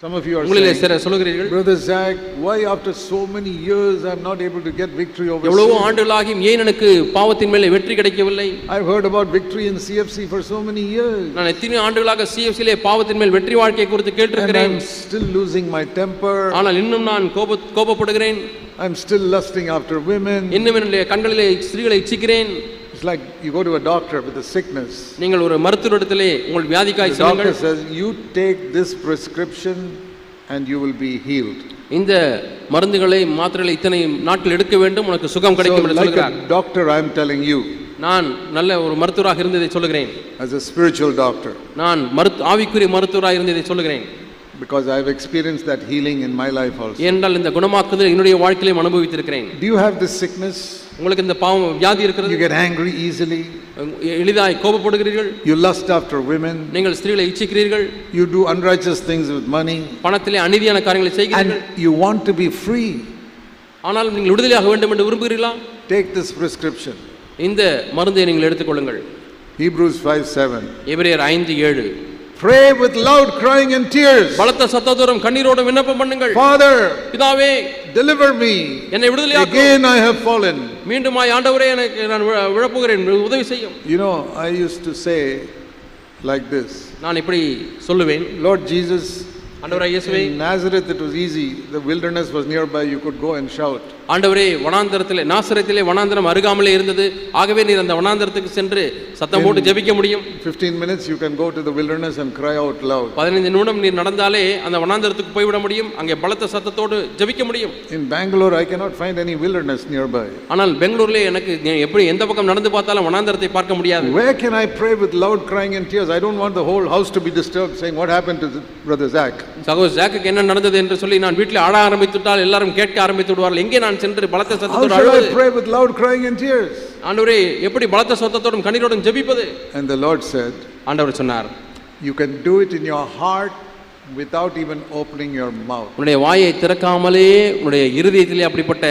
Some of you are saying, Brother Zach, why after so many years I am not able to get victory over sin? எவ்வளவு ஆண்டுகளாகியும் ஏன் எனக்கு பாவத்தின் மேலே வெற்றி கிடைக்கவில்லை? I've heard about victory in CFC for so many years. நான் எத்தனை ஆண்டுகளாக CFC லே பாவத்தின் மேல் வெற்றி வாழ்க்கை குறித்து கேட்டிருக்கிறேன். I'm still losing my temper. ஆனால் இன்னும் நான் கோபப்படுகிறேன். I'm still lusting after women. இன்னும் என்னுடைய கண்களிலே ஸ்திரீகளை இச்சிக்கிறேன். It's like you go to a doctor with a sickness. நீங்கள் ஒரு மருத்துவரிடத்திலே உங்கள் வியாதிக்காய் செல்லுங்கள். The doctor says you take this prescription and you will be healed. இந்த மருந்துகளை மாத்திரைகளை இத்தனை நாட்கள் எடுக்க வேண்டும் உனக்கு சுகம் கிடைக்கும் என்று சொல்கிறார். Like a doctor I am telling you. நான் நல்ல ஒரு மருத்துவராக இருந்ததை சொல்கிறேன். As a spiritual doctor. நான் ஆவிக்குரிய மருத்துவராக இருந்ததை சொல்கிறேன். Because I have experienced that healing in my life also. ஏனென்றால் இந்த குணமாக்குதல் என்னுடைய வாழ்க்கையிலும் அனுபவித்திருக்கிறேன். Do you have this sickness? உங்களுக்கு இந்த பாவம் வியாதி இருக்கிறது? You get angry easily. எளிதாய் கோபப்படுகிறீர்கள். You lust after women. நீங்கள் ஸ்திரீகளை இச்சிக்கிறீர்கள். You do unrighteous things with money. பணத்திலே அநீதியான காரியங்களை செய்கிறீர்கள். And you want to be free. ஆனால் நீங்கள் விடுதலையாக வேண்டும் என்று விரும்புகிறீர்களா? Take this prescription. இந்த மருந்தை நீங்கள் எடுத்துக்கொள்ளுங்கள். Hebrews 5:7. எபிரேயர் 5:7. Pray with loud crying and tears. பலத்த சத்தத்தோடும் கண்ணீரோடும் விண்ணப்பம் பண்ணுங்கள். Father, பிதாவே, deliver me. என்னை விடுதலையாக்கும். Again I have fallen. மீண்டுமாய் ஆண்டவரே எனக்கு நான் விழப்போகிறேன், உதவி செய்யும். You know, I used to say like this. நான் இப்படி சொல்லுவேன். Lord Jesus, ஆண்டவரே இயேசுவே, in Nazareth it was easy. The wilderness was nearby. You could go and shout. ஆண்டவரே, வனாந்தரத்திலே நாசரேத்திலே வனாந்தரம் அருகாமலே இருந்தது. ஆகவே நீர் அந்த வனாந்தரத்துக்கு சென்று சத்தம் போட்டு ஜெபிக்க முடியும். 15 minutes you can go to the wilderness and cry out loud. 15 நிமிடம் நீர் நடந்தாலே அந்த வனாந்தரத்துக்கு போய் விட முடியும். அங்கே பலத்த சத்தத்தோடு ஜெபிக்க முடியும். In Bangalore I cannot find any wilderness nearby. ஆனால் பெங்களூர்ல எனக்கு எப்படி எந்த பக்கம் நடந்து பார்த்தாலும் வனாந்தரத்தை பார்க்க முடியாது. Where can I pray with loud crying and tears? I don't want the whole house to be disturbed saying what happened to brother Zach. சகோதரர் ஜாக்குக்கு என்ன நடந்தது என்று சொல்லி நான் வீட்டில் ஆட ஆரம்பித்துட்டால் எல்லாரும் கேட்க ஆரம்பித்து விடுவார்கள். எங்கே நான் சென்று பலத்த சத்தத்தோடு அழுவது? How should I pray with loud crying and tears? ஆண்டவரே, எப்படி பலத்த சத்தத்தோடும் கண்ணீரோடும் ஜெபிப்பது? And the Lord said, ஆண்டவர் சொன்னார், you can do it in your heart without even opening your mouth. உன்னுடைய வாயை திறக்காமலே உன்னுடைய இருதயத்திலே அப்படிப்பட்ட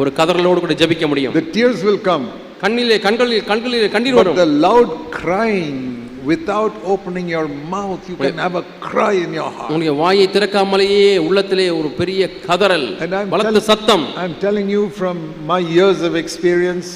ஒரு கதறலோடு கூட ஜெபிக்க முடியும். The tears will come. கண்ணிலே கண்ணீர் வரும். But the loud crying without opening your mouth, you can have a cry in your heart. உன்னுடைய வாயை திறக்காமலேயே உள்ளத்திலே ஒரு பெரிய கதறல், பலத்த சத்தம். I am telling you from my years of experience,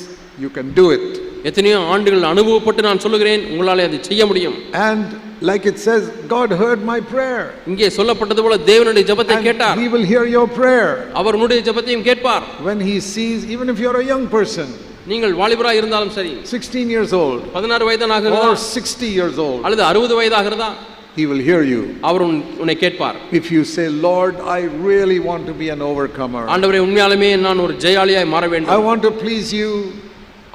you can do it. எத்தனையோ ஆண்டுகள் அனுபவப்பட்டு நான் சொல்லுகிறேன், உங்களாலே அதை செய்ய முடியும். And like it says, God heard my prayer. இங்கே சொல்லப்பட்டது போல தேவனுடைய ஜெபத்தை கேட்டார். He will hear your prayer. அவர் உன்னுடைய ஜெபத்தையும் கேட்பார். When he sees, even if you are a young person, நீங்கள் வாலிபராக இருந்தாலும் சரி, 16 years old, 16 வயதாகிறதா, or 60 years old, அல்லது 60 வயதாகிறதா, he will hear you. அவர் உன்னை கேட்பார். If you say, Lord, I really want to be an overcomer. ஆண்டவரே, உண்மையாலுமே நான் ஒரு ஜெயாளியாய் மாற வேண்டும். I want to please you.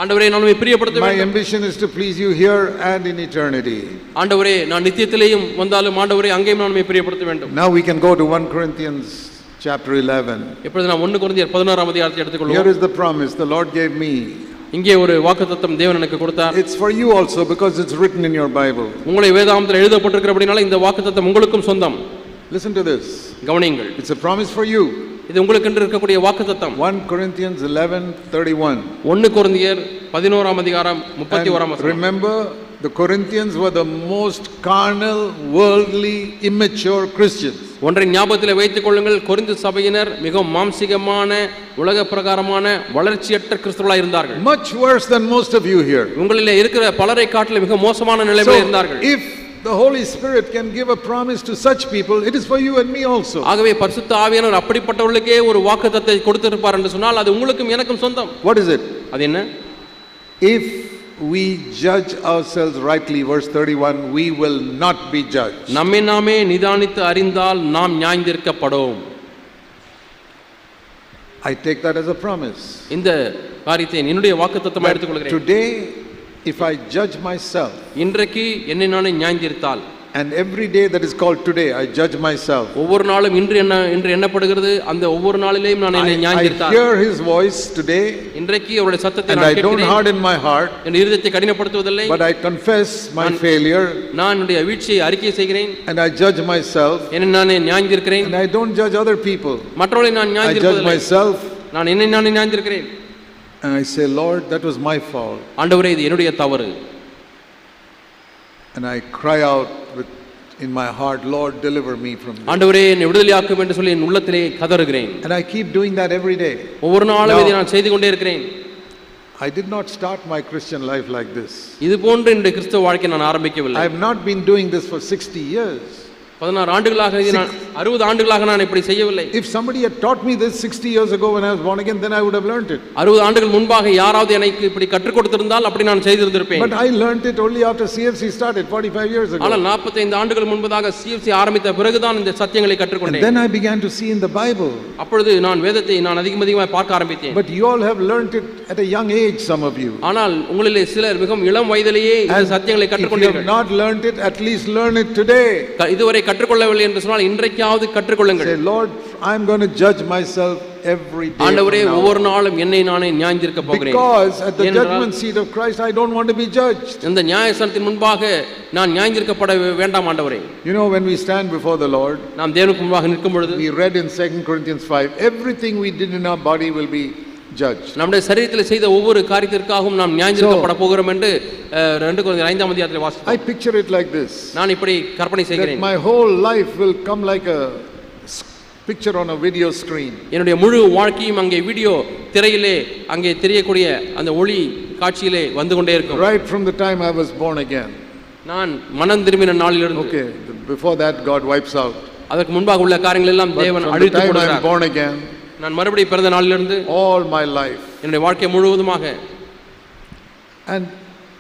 ஆண்டவரே, நான் உம்மை பிரியப்படுத்த வேண்டும். My ambition is to please you here and in eternity. ஆண்டவரே, நான் நித்தியத்திலேயும் வந்தாலும் ஆண்டவரே அங்கேயும் நான் உம்மை பிரியப்படுத்த வேண்டும். Now we can go to 1 Corinthians chapter 11. இப்பொழுது நாம் 1 கொரிந்தியர் 16ஆம் அதிகாரத்தை எடுத்துக்கொள்வோம். Here is the promise the Lord gave me. இங்கே ஒரு வாக்குத்தத்தம் தேவன் எனக்கு கொடுத்தார். It's for you also because it's written in your Bible. உங்களுடைய வேதாகமத்தில் எழுதப்பட்டிருக்கிறபடினால இந்த வாக்குத்தத்தம் உங்களுக்கும் சொந்தம். Listen to this. கவனியுங்கள். It's a promise for you. இது உங்களுக்கு என்று இருக்கக்கூடிய வாக்குத்தத்தம். 1 Corinthians 11:31. 1 கொரிந்தியர் 11ஆம் அதிகாரம் 31ஆம் வசனம். Remember, the Corinthians were the most carnal, worldly, immature Christians. ஒன்றை ஞாபகத்தில் வைத்துக் கொள்ளுங்கள், கொரிந்து சபையினர் மிகவும் மாம்சிகமான, உலக பிரகாரமான, வளர்ச்சியற்ற கிறிஸ்தவர்களாக இருந்தார்கள். Much worse than most of you here. உங்களிலே இருக்கிற பலரை காட்டிலும் மிக மோசமான நிலைமையில் இருந்தார்கள். If the Holy Spirit can give a promise to such people, it is for you and me also. ஆகவே பரிசுத்த ஆவியானவர் அப்படிப்பட்டவர்களுக்கே ஒரு வாக்குத்தத்தத்தை கொடுத்திருப்பார் என்று சொன்னால் அது உங்களுக்கும் எனக்கும் சொந்தம். What is it? அது என்ன? If we judge ourselves rightly, verse 31, we will not be judged. நம்மை நாமே நிதானித்து அறிந்தால் நாம் நியாயந்தீர்க்கப்படும். I take that as a promise. இந்த காரியத்தை என்னுடைய வாக்குத்தத்தமாக எடுத்துக்கொள்கிறேன். Today, if I judge myself, இன்றைக்கு என்னை நானே நியாயந்தீர்த்தால், and every day that is called today, I judge myself. ஒவ்வொரு நாளும் இன்று எண்ணப்படுகிறது, அந்த ஒவ்வொரு நாளிலேயும் நான் என்னை நியாயந்தீர்த்தால், I hear his voice today, இன்றைக்கு அவருடைய சத்தத்தை நான் கேட்கிறேன், and I don't harden my heart, என் இதயத்தை கடினப்படுத்துவதில்லை, but I confess my failure, நான் என்னுடைய வீழ்ச்சியை அறிக்கை செய்கிறேன், and I judge myself, என்னை நானே நியாயந்தீர்க்கிறேன், and I don't judge other people, மற்றவர்களை நான் நியாயந்தீர்ப்பதில்லை, I judge myself, நான் என்னை நானே நியாயந்தீர்க்கிறேன், and I say, Lord, that was my fault, ஆண்டவரே இது என்னுடைய தவறு, and I cry out with in my heart, Lord, deliver me from this. ஆண்டவரே என்னை விடுதலையாக்கும் என்று சொல்லி என் உள்ளத்திலே கதறுகிறேன். And I keep doing that every day. ஒவ்வொரு நாளும் இதை நான் செய்து கொண்டே இருக்கிறேன். I did not start my Christian life like this. இது போன்று என்னுடைய கிறிஸ்தவ வாழ்க்கையை நான் ஆரம்பிக்கவில்லை. I have not been doing this for 60 years. 16 ஆண்டுகளாக நான் 60 ஆண்டுகளாக நான் இப்படி செய்யவில்லை. If somebody had taught me this 60 years ago when I was born again, then I would have learned it. 60 ஆண்டுகள் முன்பாக யாராவது எனக்கு இப்படி கற்றுக் கொடுத்திருந்தால் அப்படி நான் செய்திருந்திருப்பேன். But I learned it only after CFC started 45 years ago. ஆனால் 45 ஆண்டுகள் முன்பதாக CFC ஆரம்பித்த பிறகுதான் இந்த சத்தியங்களை கற்றுக்கொண்டேன். And then I began to see in the Bible. அப்பொழுது நான் வேதத்தை நான் அதிகமாக பார்க்க ஆரம்பித்தேன். But you all have learned it at a young age, some of you. ஆனால் உங்களிலே சிலர் மிகவும் இளம் வயதிலேயே இந்த சத்தியங்களை கற்றுக்கொண்டீர்கள். If you have not learned it, at least learn it today. இதுவரை கற்றுக்கொள்ளவில்லை என்று சொன்னால் இன்றைக்காவது கற்றுக்கொள்ளுங்கள். Say, Lord, I am going to judge myself every day. ஆண்டவரே ஒவ்வொரு நாளும் என்னை நானே நியாயந்தீர்க்க போகிறேன். Because at the judgment seat of Christ I don't want to be judged. இந்த நியாயஸ்தானத்தின் முன்பாக நான் நியாயந்தீர்க்கப்பட வேண்டாம் ஆண்டவரே. You know, when we stand before the Lord, நாம் தேவனுக்கு முன்பாக நிற்கும் பொழுது we read in 2 Corinthians 5, everything we did in our body will be judged. நம்முடைய சரீரத்தில் செய்த ஒவ்வொரு காரியத்திற்காகவும் நாம் நியாயந்தீர்க்கப்பட போகிறோம் என்று 2 கொரிந்தியர் 5ஆம் அதிகாரத்தில் வாசித்தோம். I picture it like this. நான் இப்படி கற்பனை செய்கிறேன். My whole life will come like a picture on a video screen. என்னுடைய முழு வாழ்க்கையும் அங்கே வீடியோ திரையிலே அங்கே தெரியக்கூடிய அந்த ஒளி காட்சியிலே வந்து கொண்டே இருக்கும். Right from the time I was born again. நான் மனம் திரும்பின நாளிலிருந்து. Okay, before that God wipes out. அதற்கு முன்பாக உள்ள காரியங்கள் எல்லாம் தேவன் அழித்து போடுகிறார். I am born again. நான் மறுபடியும் பிறந்த நாளிலிருந்து all my life. என்னுடைய வாழ்க்கை முழுவதுமாக. And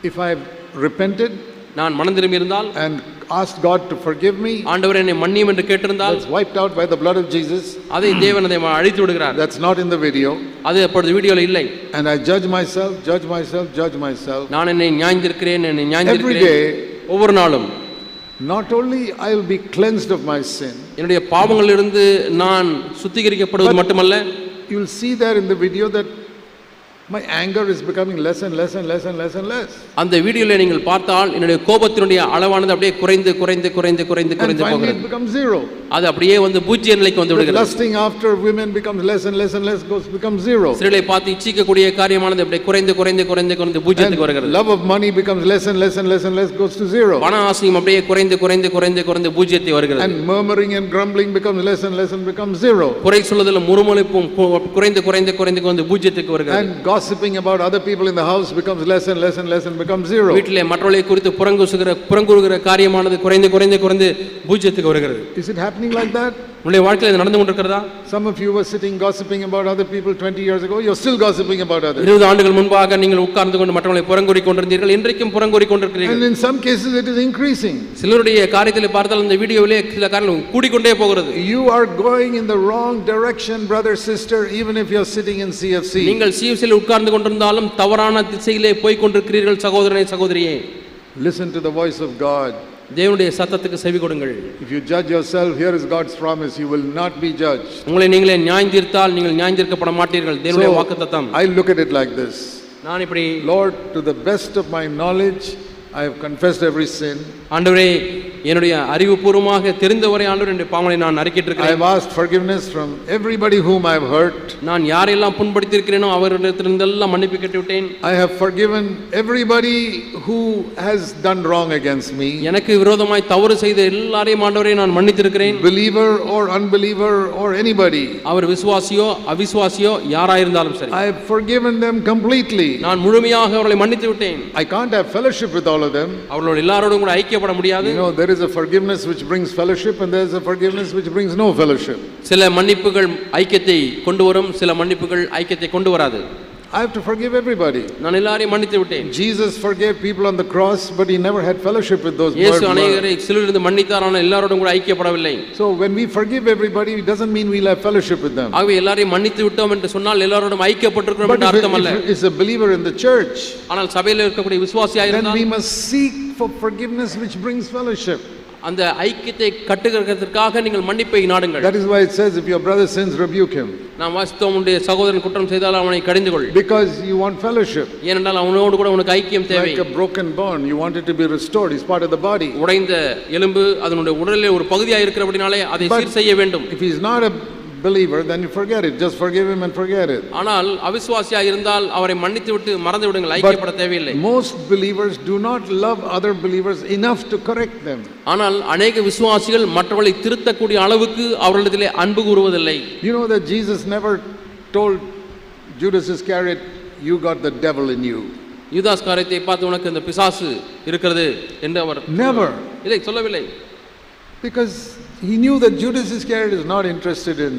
if I have repented, நான் மனம் திரும்பி இருந்தால் and asked God to forgive me, ஆண்டவரே என்னை மன்னியும் என்று கேட்டிருந்தால், that's wiped out by the blood of Jesus. அதை தேவன் அதை அழித்து விடுகிறார். That's not in the video. அது அப்பொழுது வீடியோல இல்லை. And I judge myself. நான் என்னை நியாயந்தீர்க்கிறேன், என்னை நியாயந்தீர்க்கிறேன். ஒவ்வொரு நாளும் not only I will be cleansed of my sin, என்னுடைய பாவங்களிலிருந்து நான் சுத்திகரிக்கப்படுவது மட்டுமல்ல, you will see there in the video that my anger is becoming less and less. அந்த வீடியோல நீங்கள் பார்த்தால் என்னுடைய கோபத்தினுடைய அளவானது அப்படியே குறைந்து போகிறது. It becomes zero. அது அப்படியே வந்து பூஜ்ய நிலைக்கு வந்து விடுகிறது. Lusting after women becomes less and less becomes zero. ஸ்திரீகளை பார்த்து இச்சிக்கக்கூடிய காரியமானது அப்படியே குறைந்து பூஜ்யத்துக்கு வருகிறது. Love of money becomes less and less goes to zero. பண ஆசையும் அப்படியே குறைந்து பூஜ்யத்துக்கு வருகிறது. And murmuring and grumbling becomes less and becomes zero. குறை சொல்லுதலும் முறுமுறுப்பும் குறைந்து பூஜ்யத்துக்கு வருகிறது. And gossiping about other people in the house becomes less and becomes zero. வீட்டிலே மற்றவர்களை குறித்து புறங்கூறுகிற காரியமானது குறைந்து பூஜ்யத்துக்கு வருகிறது. Is it happening like that? உங்களுடைய வாழ்க்கையில் இது நடந்து கொண்டிருக்கிறதா? Some of you were sitting gossiping about other people 20 years ago. You're still gossiping about others. 20 ஆண்டுகள் முன்பாக நீங்கள் உட்கார்ந்து கொண்டு மற்றவர்களை புறங்கூறி கொண்டிருந்தீர்கள், இன்றைக்கும் புறங்கூறி கொண்டிருக்கிறீர்கள். And in some cases it is increasing. சிலருடைய காரியத்தில் பார்த்தால் இந்த வீடியோவிலே சில காரியங்கள் கூடிக்கொண்டே போகிறது. You are going in the wrong direction, brother, sister, even if you're sitting in CFC. நீங்கள் CFCயில் உட்கார்ந்து கொண்டிருந்தாலும் தவறான திசையிலே போய் கொண்டிருக்கிறீர்கள் சகோதரனே சகோதரியே. Listen to the voice of God. தேவனுடைய சத்தத்துக்கு செவி கொடுங்கள். If you judge yourself, here is God's promise, you will not be judged. உங்களை நீங்களே நியாயந்தீர்த்தால் நீங்கள் நியாயந்தீர்க்கப்பட மாட்டீர்கள். தேவனுடைய வாக்குத்தத்தம். I look at it like this. நான் இப்படி, Lord, to the best of my knowledge, I have confessed every sin. ஆண்டவரே என்னுடைய அறிவுபூர்வமாக தெரிந்தவரை ஆண்டவரே என்னுடைய பாவங்களை நான் அறிக்கையிட்டிருக்கிறேன். I have asked forgiveness from everybody whom I have hurt. நான் யாரெல்லாம் புண்படுத்தியிருக்கிறேனோ அவர்களிடத்திலிருந்தெல்லாம் மன்னிப்பு கேட்டுவிட்டேன். I have forgiven everybody who has done wrong against me. எனக்கு விரோதமாய் தவறு செய்த எல்லாரையும் ஆண்டவரே நான் மன்னித்திருக்கிறேன். Believer or unbeliever or anybody. அவர் விசுவாசியோ அவிசுவாசியோ யாராயிருந்தாலும் சரி. I have forgiven them completely. நான் முழுமையாக அவர்களை மன்னித்து விட்டேன். I can't have fellowship with all of them. அவர்களோடு எல்லாரோடும் கூட ஐக்கியப்பட முடியாது. You know, there is a forgiveness which brings fellowship and there is a forgiveness which brings no fellowship. சில மன்னிப்புகள் ஐக்கியத்தை கொண்டு வரும், சில மன்னிப்புகள் ஐக்கியத்தை கொண்டு வராது. I have to forgive everybody. நான் எல்லாரையும் மன்னித்து விட்டேன். Jesus forgave people on the cross, but he never had fellowship with those. இயேசு அநேகரை சிலுவையிலிருந்து மன்னித்தார், ஆனால் எல்லாரோடும் கூட ஐக்கியப்படவில்லை. So when we forgive everybody, it doesn't mean we'll have fellowship with them. ஆகவே எல்லாரையும் மன்னித்து விட்டோம் என்று சொன்னால் எல்லாரோடும் ஐக்கியப்பட்டிருக்கிறோம் என்று அர்த்தம் அல்ல. But if is a believer in the church, ஆனால் சபையில் இருக்கக்கூடிய விசுவாசியாக இருந்தால், then we must seek for forgiveness which brings fellowship. அந்த ஐக்கியத்தை கட்டுகிறதற்காக நீங்கள் மன்னிப்பை நாடுங்கள். That is why it says, if your brother sins, rebuke him. நாம் வாசித்தோம், உன்னுடைய சகோதரன் குற்றம் செய்தால் அவனை கடிந்து கொள். Because you want fellowship. ஏனென்றால் அவனோடு கூட உனக்கு ஐக்கியம் தேவை. Like a broken bone, you want it to be restored. It's part of the body. உடைந்த எலும்பு அதனுடைய உடலிலே ஒரு பகுதியாக இருக்கிறபடினாலே அதை சீர் செய்ய வேண்டும். If he's not a believer, then you forget it. Just forgive him and forget it. ஆனால் அவிசுவாசியாக இருந்தால் அவரை மன்னித்து விட்டு மறந்து விடுங்கள், ஐக்கியப்பட தேவையில்லை. Most believers do not love other believers enough to correct them. ஆனால் अनेक விசுவாசிகள் மற்றவர்களை திருத்தக்கூடிய அளவுக்கு அவர்களிடத்திலே அன்பு கூறுவதில்லை. You know that Jesus never told Judas Iscariot, you got the devil in you. யூதாஸ் காரியத்தை பார்த்து உனக்கு இந்த பிசாசு இருக்கிறது என்று அவர் Never. இல்லை சொல்லவில்லை. Because he knew that Judas Iscariot is not interested in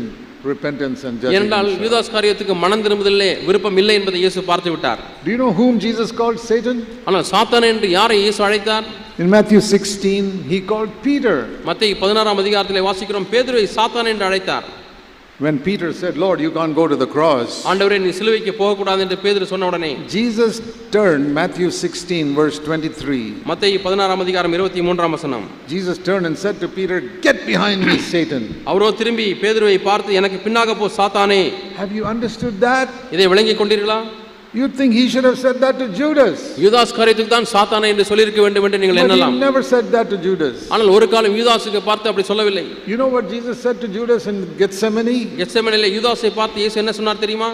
repentance and judging. ஏனென்றால் யூதாஸ் காரியத்துக்கு மனம் திரும்புதலிலே விருப்பம் இல்லை என்பதை இயேசு பார்த்து விட்டார். Do you know whom Jesus called Satan? ஆனால் சாத்தான் என்று யாரை இயேசு அழைத்தார்? In Matthew 16 he called Peter. மத்தேயு 16ஆம் அதிகாரத்திலே வாசிக்கிறோம், பேதுருவை சாத்தான் என்று அழைத்தார். When Peter said, Lord, you can't go to the cross, ஆண்டவரே நீ சிலுவைக்கு போக கூடாது என்று பேதுரு சொன்ன உடனே Jesus turned, Matthew 16 verse 23. மத்தேயு 16ஆம் அதிகாரம் 23ஆம் வசனம். Jesus turned and said to Peter, get behind me, Satan. அவரோ திரும்பி பேதுருவை பார்த்து, எனக்கு பின்னாக போ சாத்தானே. Have you understood that? இதை விளங்கிக் கொண்டீர்களா? You'd think he should have said that to Judas. யூதாஸ் காரியத்துக்கு தான் சாத்தானே என்று சொல்லியிருக்க வேண்டும் என்று நீங்கள் But எண்ணலாம். he never said that to Judas. ஆனால் ஒரு காலம் யூதாஸுக்கு பார்த்து அப்படி சொல்லவில்லை. You know what Jesus said to Judas in Gethsemane? கெத்செமனேலே யூதாஸை பார்த்து இயேசு என்ன சொன்னார் தெரியுமா?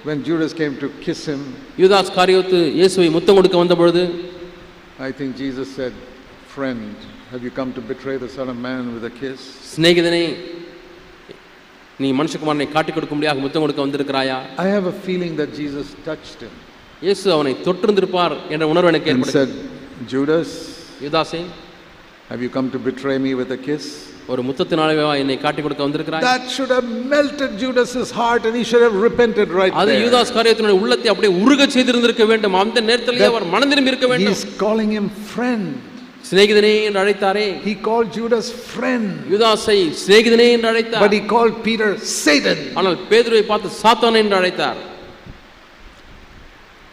When Judas came to kiss him, யூதாஸ் காரியத்து இயேசுவை முத்தம் கொடுக்க வந்த பொழுது I think Jesus said, friend, have you come to betray the Son of Man with a kiss? சிநேகிதனே, நீ மனுஷகுமாரனை காட்டிக் கொடுக்கும்படியாக முத்தம் கொடுக்க வந்திருக்கிறாயா? I have a feeling that Jesus touched him இயேசு அவனை தொட்டிருந்திருப்பார் என்ற உணர்வு எனக்கு and ஏற்பட்டது. said, Judas, யூதாஸே, have you come to betray me with a kiss? ஒரு முத்தத்தினாலேவா என்னை காட்டிக் கொடுக்க வந்திருக்கிறாய்? That should have melted Judas's heart and he should have repented right அது there. யூதாஸ் காரியத்தினுடைய உள்ளத்தை அப்படியே உருக செய்திருந்திருக்க வேண்டும். அந்த நேரத்திலேயே அவர் மனம் திரும்பி இருக்க He வேண்டும். is calling him friend. சிநேகிதனே என்று அழைத்தாரே. He called Judas friend. யூதாஸை சிநேகிதனே என்று அழைத்தார். But he called Peter Satan. ஆனால் பேதுருவை பார்த்து சாத்தான் என்று அழைத்தார்.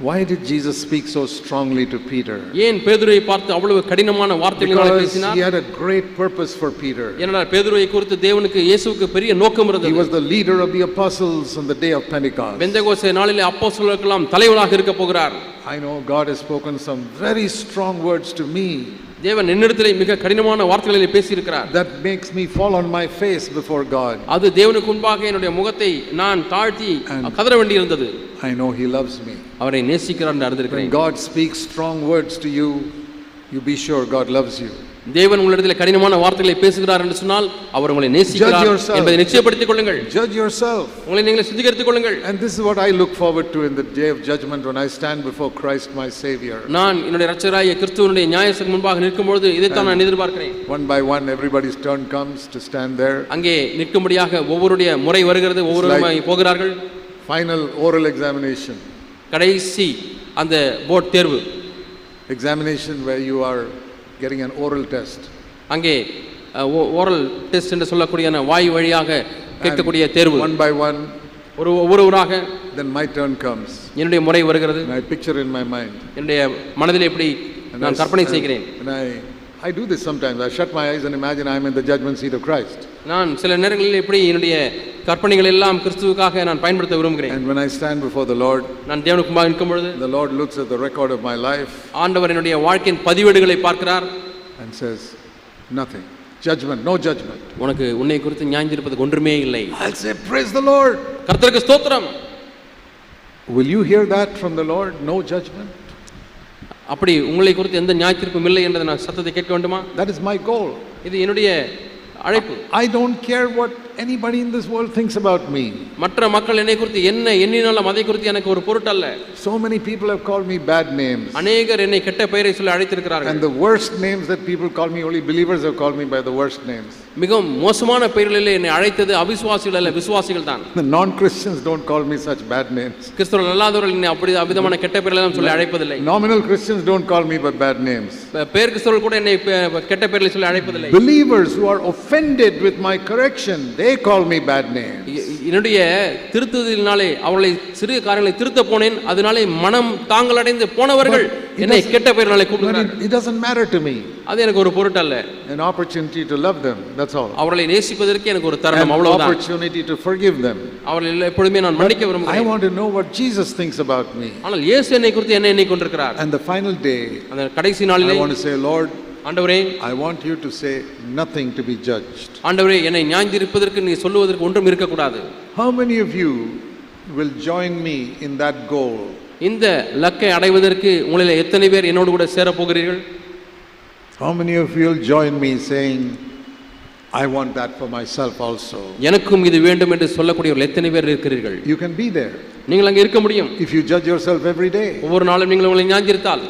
Why did Jesus speak so strongly to Peter? ஏன் பேதுருவை பார்த்து அவ்வளவு கடினமான வார்த்தைகளை Because பேசினார்? he had a great purpose for Peter. ஏனென்றால் பேதுருவை குறித்து தேவனுக்கு இயேசுவுக்கு பெரிய நோக்கம் He இருந்தது. was the leader of the apostles on the day of Pentecost. Pentecost நாளிலே அப்போஸ்தலர்களுக்கெல்லாம் தலைவராக இருக்க போகிறார். I know God has spoken some very strong words to me. தேவன் என்னிடத்திலே மிக கடினமான வார்த்தைகளை பேசியிருக்கிறார். That makes me fall on my face before God. அது தேவனுக்கு முன்பாக என்னுடைய முகத்தை நான் தாழ்த்தி கதற வேண்டியிருந்தது. I know he loves me. அவரை நேசிக்கிறார் என்று When அறிந்திருக்கிறேன். God speaks strong words to you, you be sure God loves you. தேவன் உங்களிடத்தில் கடினமான வார்த்தைகளை பேசுகிறார் என்று சொன்னால் அவர் உங்களை நேசிக்கிறார் என்பதை நிச்சயப்படுத்திக் கொள்ளுங்கள். Judge yourself. உங்களை நீங்களே சுத்திகரித்துக் கொள்ளுங்கள். And this is what I look forward to in the day of judgment when I stand before Christ my Savior. நான் என்னுடைய இரட்சகராகிய கிறிஸ்துவினுடைய நியாயத்துக்கு முன்பாக நிற்கும்போது இதைத்தான் நான் எதிர்பார்க்கிறேன். One by one everybody's turn comes to stand there. அங்கே நிற்கும்படியாக ஒவ்வொருடைய முறை வருகிறது, ஒவ்வொருவருமாய் போகிறார்கள். Final oral examination. கடைசி அந்த போர்ட் தேர்வு. Examination where you are getting an oral test. அங்கே ஓரல் டெஸ்ட் என்று சொல்லக்கூடிய வாய் வழியாக கேட்கக்கூடிய தேர்வு. One by one, ஒவ்வொருவராக then my turn comes. என்னுடைய முறை வருகிறது. And I picture in my mind. என்னுடைய மனதில் எப்படி நான் கற்பனை செய்கிறேன். And I do this sometimes. I shut my eyes and imagine I am in the judgment seat of Christ. நான் சில நேரங்களில் எப்படி என்னுடைய கற்பனைகள் எல்லாம் கிறிஸ்துவுக்காக நான் பயன்படுத்த விரும்புகிறேன். And when I stand before the Lord, நான் தேவனுக்கு முன்பாக நிற்கும் பொழுது the Lord looks at the record of my life ஆண்டவர் என்னுடைய வாழ்க்கையின் பதிவேடுகளை பார்க்கிறார். and says, nothing. Judgment, no judgment. உனக்கு உன்னை குறித்து நியாயந்தீர்ப்பதற்கு ஒன்றுமே இல்லை. I'll say, praise the Lord. கர்த்தருக்கு ஸ்தோத்திரம். Will you hear that from the Lord? No judgment. அப்படி உங்களை குறித்து எந்த நியாயத்தீர்ப்பும் இல்லை என்ற நான் சத்தத்தை கேட்க வேண்டுமா? That is my goal. இது என்னுடைய அழைப்பு. I don't care what anybody in this world thinks about me. மற்ற மக்கள் என்னை குறித்து என்ன எண்ணினாலும் அதை குறித்து எனக்கு ஒரு பொருட்டல்ல. So many people have called me bad names. அநேகர் என்னை கெட்ட பெயரை சொல்லி அழைத்திருக்கிறார்கள். And the worst names that people call me, only believers have called me by the worst names. மிகவும் மோசமான பெயர்களிலே என்னை அழைத்தது அவிசுவாசிகள் அல்ல, விசுவாசிகள் தான். The non-Christians don't call me such bad names. கிறிஸ்தவர்கள் அல்லாதவர்கள் என்னை அப்படி அவிதமான கெட்ட பெயர்களை சொல்லி அழைப்பதில்லை. Nominal Christians don't call me by bad names. பேர் கிறிஸ்தவர்கள் கூட என்னை கெட்ட பெயர்களை சொல்லி அழைப்பதில்லை. Believers who are offended with my correction, they call me bad names. என்னுடைய திருத்துதலினாலே அவர்களை சிறிய காரியங்களை திருத்த போனேன், அதனாலே மனம் தாங்கள் அடைந்து போனவர்கள் என்னை கெட்ட பெயர்களை கூப்பிடுகிறார்கள். It doesn't matter to me. அது எனக்கு ஒரு பொருட்டல்ல. An opportunity to love them, that's all. அவர்களை நேசிப்பதற்கு எனக்கு ஒரு தருணம், An அவ்வளவுதான். opportunity to forgive them. அவர்களை எப்பொழுதுமே நான் மன்னிக்க I விரும்புகிறேன். want to know what Jesus thinks about me. ஆனால் இயேசு என்னை குறித்து என்ன எண்ணிக்கொண்டிருக்கிறார்? And the final day, அந்த கடைசி நாளிலே I want to say, Lord, ஆண்டவரே, I want you to say nothing to be judged. ஆண்டவரே, என்னை நியாயந்தீர்ப்பதற்கு நீ சொல்லுவதற்கு ஒன்றும் இருக்கக்கூடாது. How many of you will join me in that goal? இந்த லக்கை அடைவதற்கு உங்களில் எத்தனை பேர் என்னோடு கூட சேர போகிறீர்கள்? How many of you will join me saying, I want that for myself also? எனக்கும் இது வேண்டும் என்று சொல்லக்கூடியவர்கள் எத்தனை பேர் இருக்கிறீர்கள்? You can be there நீங்கள் அங்கே இருக்க முடியும். if you judge yourself every day. ஒவ்வொரு நாளும் நீங்கள் உங்களை நியாயந்தீர்த்தால்